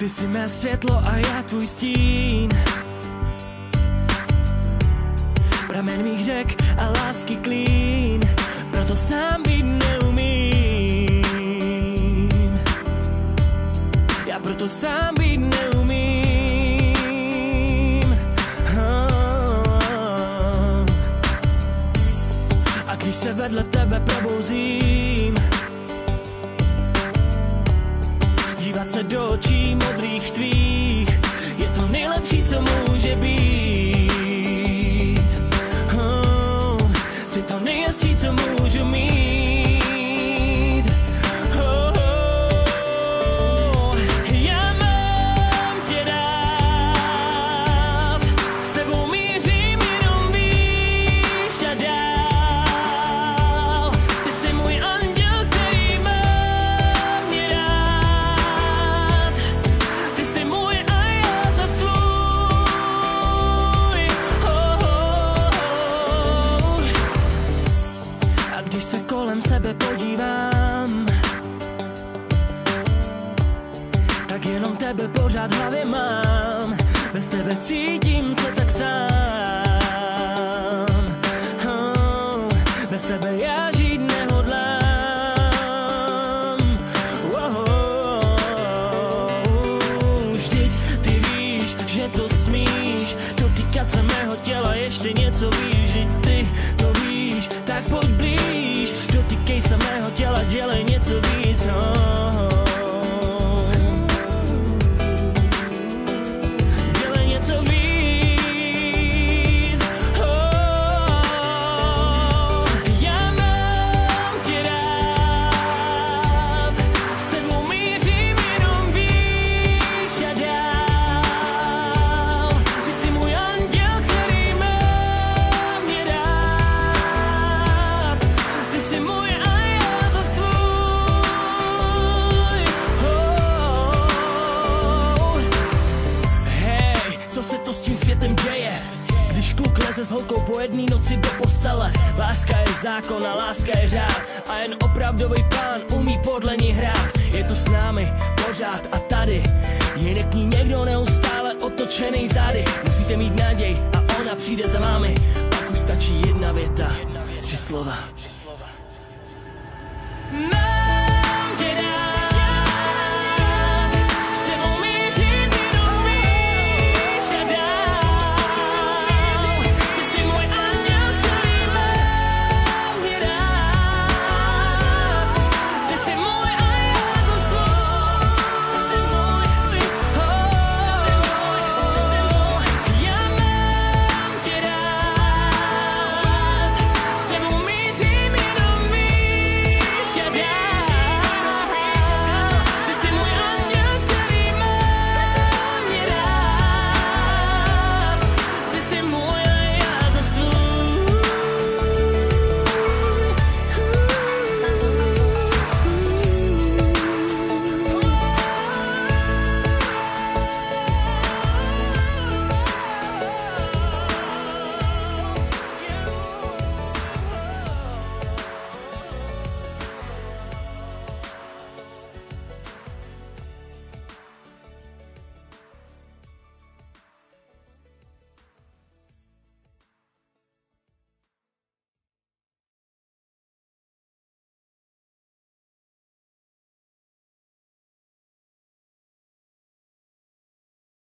Ty jsi mé světlo a já tvůj stín, pramen mých řek a lásky klín, proto sám být neumím. Já proto sám být neumím. A když se vedle tebe probouzím, dívat se do očí modrých tvých, je to nejlepší, co může být. Jsi to nejhezčí, co můžu mít. Já mám tě rád, s tebou mířím jenom výš a dál. Ty jsi můj anděl, který má mě rád. Ty jsi můj a já zas tvůj. A když se kolem sebe podívám, tak jenom tebe pořád v hlavě mám. Bez tebe cítím se tak sám. Bez tebe já žít nehodlám. Vždyť ty víš, že to smíš dotýkat se mého těla, ještě něco víš. Vždyť ty to víš, tak pojď blíž, dotýkej se mého těla, dělej něco víc. Dělej něco víc. Já mám tě rád, s tebou mířím jenom výš a dál. Ty jsi můj anděl, který má mě rád. Ty jsi můj a já zas tvůj. Hej, co se to s tím světem děje, když kluk leze s holkou po jedné noci do postele? Láska je zákon a láska je řád a jen opravdový pán umí podle ní hrát. Je tu s námi pořád a tady, jen k ní někdo neustále otočený zády. Musíte mít naděj a ona přijde za vámi, pak už stačí jedna věta, 3 slova.